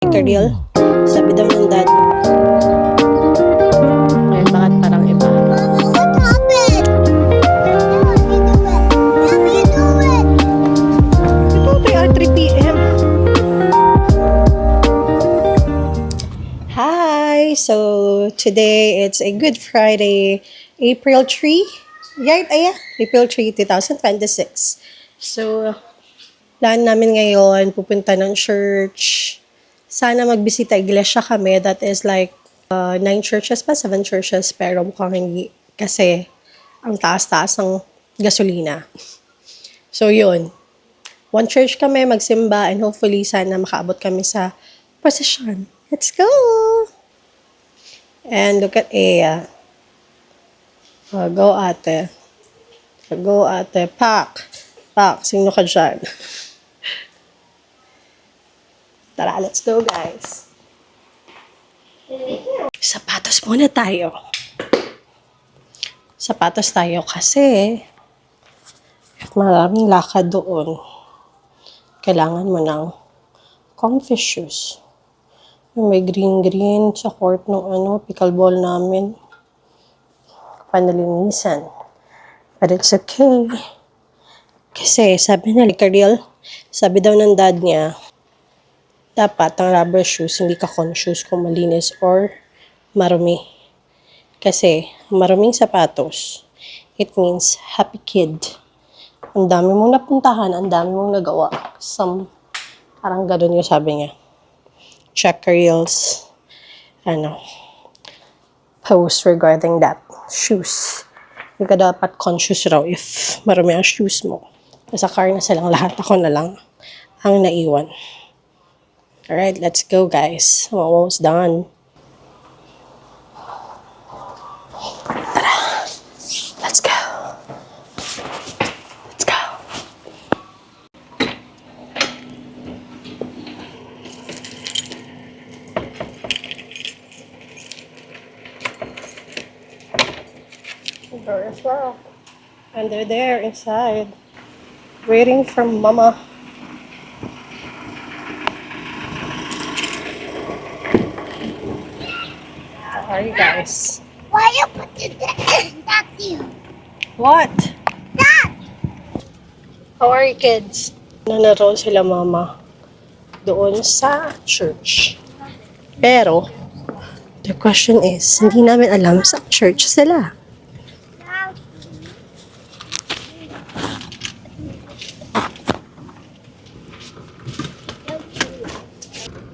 Karil, sabi daw ng dad. Ngayon, bakit parang iba? Mama, what happened? Let me do it. Ito, they are 3 p.m. Hi! So, today, it's a Good Friday, April 3. Right, Aya? April 3, 2026. So, plan namin ngayon, pupunta ng church. Sana magbisita iglesia kami. That is like 9 churches pa, 7 churches. Pero mukhang hindi kasi ang taas-taas ng gasolina. So yun. One church kami, magsimba, and hopefully sana makaabot kami sa procession. Let's go! And look at Aya. Go ate. Go ate. Pak! Pak, sino ka dyan? Tara, let's go, guys. Sapatos muna tayo. Sapatos tayo kasi maraming lakad doon. Kailangan mo ng comfy shoes. Yung may green-green sa court ng pickleball namin. Panalinisan. But it's okay. Kasi sabi na, Karil, sabi daw ng dad niya, dapat ang rubber shoes, hindi ka conscious kung malinis or marumi. Kasi, maruming sapatos, it means happy kid. Ang dami mong napuntahan, ang dami mong nagawa. Parang gano'n yung sabi niya. Check reels, post regarding that. Shoes. Hindi ka dapat conscious raw if marumi ang shoes mo. Nasa car na silang lahat, ako na lang ang naiwan. Alright, let's go, guys. I'm almost done. Tara. Let's go. Let's go. The door is locked. And they're there inside. Waiting for Mama. How are you guys? Why you put that here? What? That! How are you kids? Nanaro sila mama doon sa church. Pero, the question is, hindi namin alam sa church sila.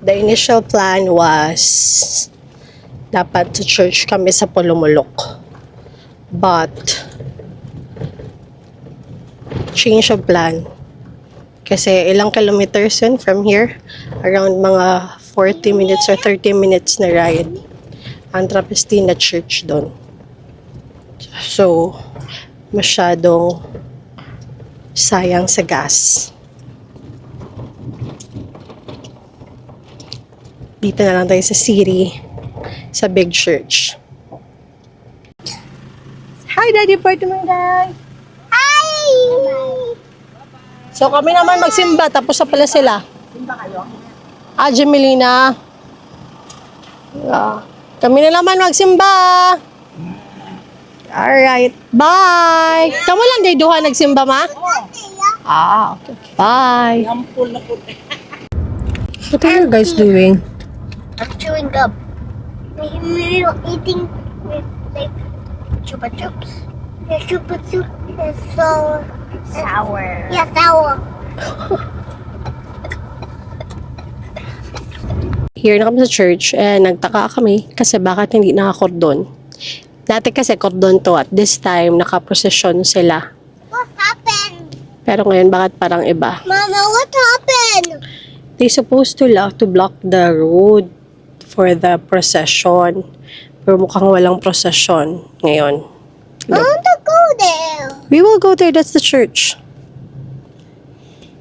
The initial plan was dapat sa church kami sa Pulumulok. But, change of plan. Kasi ilang kilometers yun from here? Around mga 40 minutes or 30 minutes na ride. Ang Trapistina Church doon. So, masyadong sayang sa gas. Dito na lang tayo sa city, sa big church. Hi, Daddy Portumanday! Hi! So kami naman magsimba, tapos na pala sila. Simba kayo? Gemelina. Kami na naman magsimba. Alright, bye! Kamu lang day duha nagsimba, ma? Okay. Bye! What are you guys doing? I'm chewing gum. We're eating like chupa chups. The chupa chups is so sour. Yeah, sour. Here na kami sa church, nagtaka kami kasi bakit hindi nakakordon. Dati kasi kordon to, at this time nakaprosesyon sila. What happened? Pero ngayon bakit parang iba? Mama, what happened? They supposed to block the road for the procession. Pero mukhang walang procession ngayon. I want to go there. We will go there, that's the church.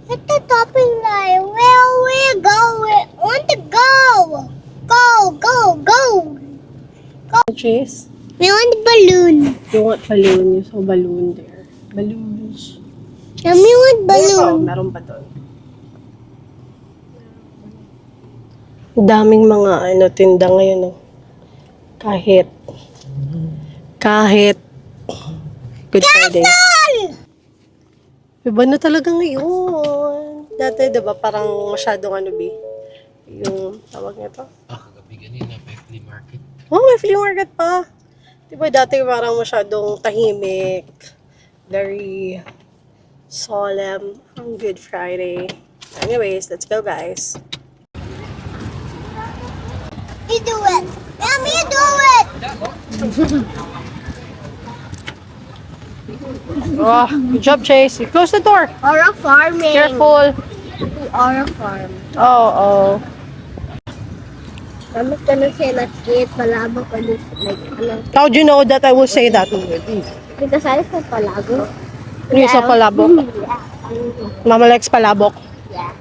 At the topping line, where we going? I want to go. Go. Chase, We want the balloon. you want balloon? You saw balloon there. Balloons. And we want balloon. Meron pa doon. Daming mga tinda ngayon. No? Kahit Good Friday. Iba na talaga ngayon. Dati, diba, parang masyadong yung tawag nito. Kagabi ganina, may flea market. Oh, may flea market pa. Diba, dati parang masyadong tahimik. Very solemn on Good Friday. Anyways, let's go, guys. You do it. Let me do it. Oh, good job, Chase. You close the door. Or a farming. Careful. Or a farm. Oh. I'm gonna say let's get palabok on this, like, How do you know that I will say that? because I said palabok. Yung sa palabok. Mama likes palabok. Yeah.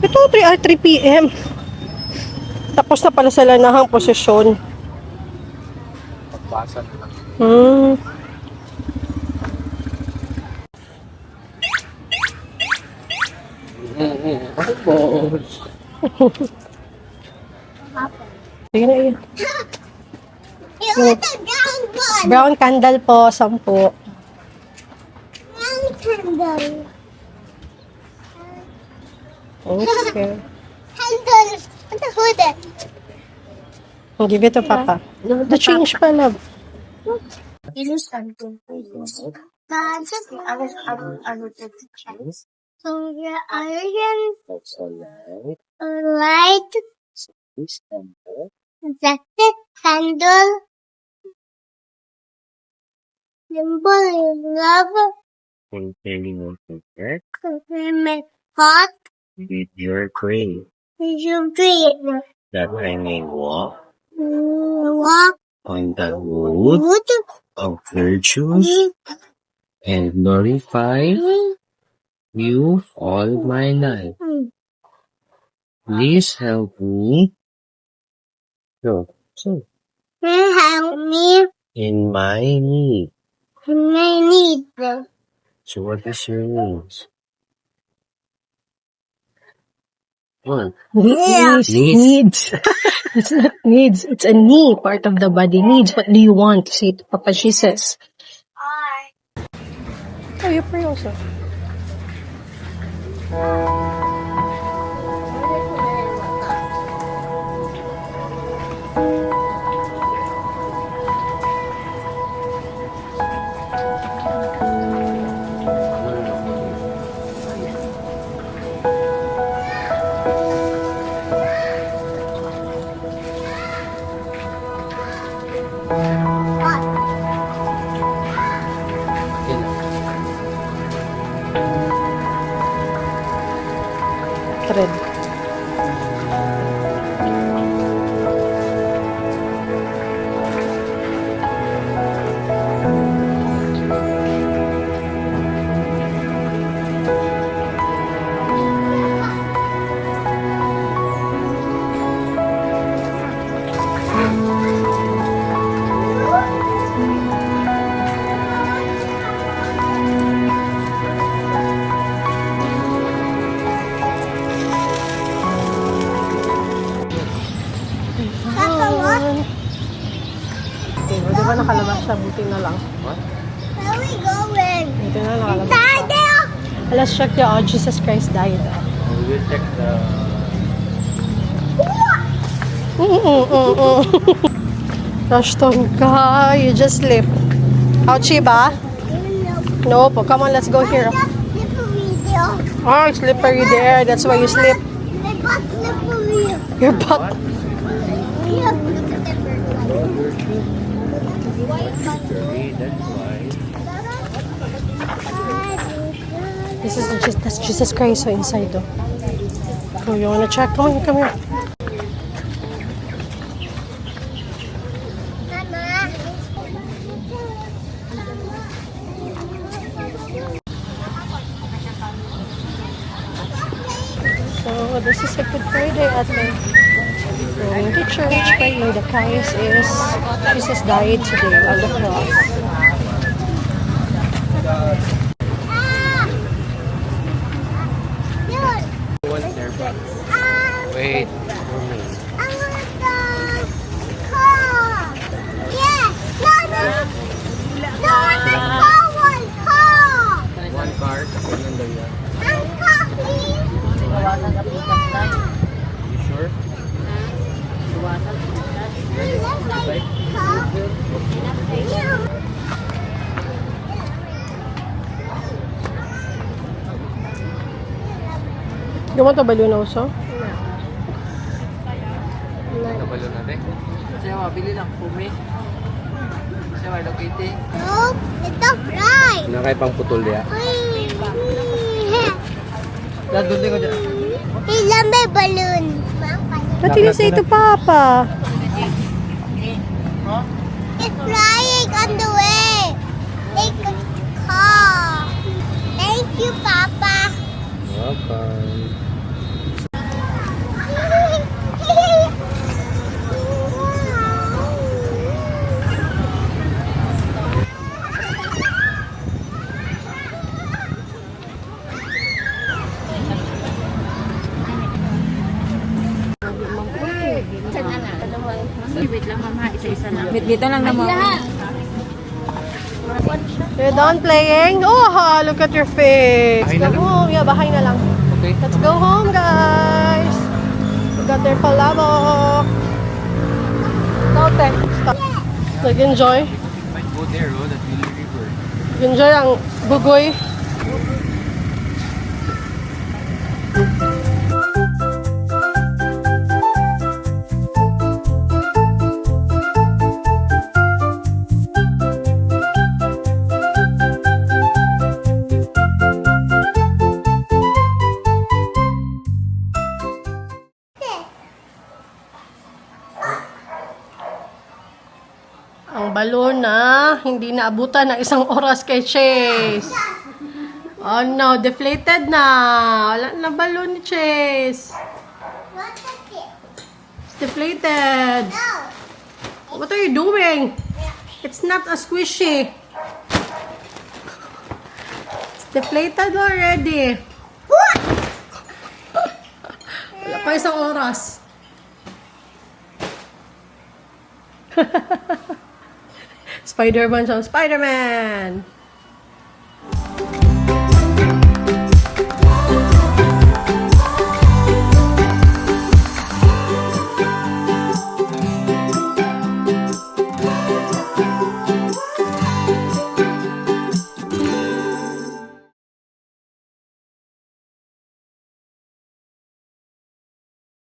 Ito, 3 p.m. Tapos na pala sa lanahang posisyon. Pagbasa na lang. Sige na yun. You want the brown one? Brown candle po, 10. Brown candle. Okay. Candle. What the hood? I'll give it to Papa. The change pa, love. You lose something. But I would take the chance. So yeah, iron light. That's it. Candle. Symbol is love. Containing water Compliment hot. with your grain, You dream. that I may walk Walk. on the road Wood. of virtues and glorify you all my life. Please help me Help me in my need. in my need. So what is your needs? What? Needs. It's not needs. It's a knee, part of the body. Needs. What do you want? Say it to Papa Jesus. Oh, you pray also. Thread. Okay, o diba nakalabas siya? Buti na lang. What? Where are we going? Buti na nakalabas. Inside there. Let's check the Jesus Christ died. We will check the... Rushton ka, you just slip. Ouchie ba? Nope. Come on, let's go here. Slippery. Oh, it's slippery there. That's why you slip. They got slippery. Your butt. Yep. That's why. That's Jesus Christ so inside though. Oh, you wanna check? Come on, come here. So this is a Good Friday at going to church, praying. The Christ is Jesus died today on the cross. 'Cause Bawasan sa pitas na. You sure? Bawasan sa pitas. Gumawa to balon also? Kabalo natin. Siya, mabili lang kumi. Siya, Hello Kitty. No, it's a fry. Nakay pang putol diya. Dad, gundi ko dyan. Ilan may balloon? Ba't you say to Papa? It's flying on the way. Take a car. Thank you, Papa. Welcome. Wait lang mama, isa-isa lang. Dito lang naman. You're done playing? Oh, ha, look at your face. Bahay Go na lang. home. Yeah, bahay na lang. Okay. Let's go home, guys. We got their palabok. Naute, stop. Nag-enjoy. Might go there, oh, that Willy River. Nag-enjoy ang bugoy. Ang balon na hindi naabutan ng isang oras kay Chase. Oh no, deflated na. Wala na balon ni Chase. What is it? It's deflated. No. What are you doing? It's not a squishy. It's deflated already. Wala pa isang oras. Spider-Man siya. Spider-Man!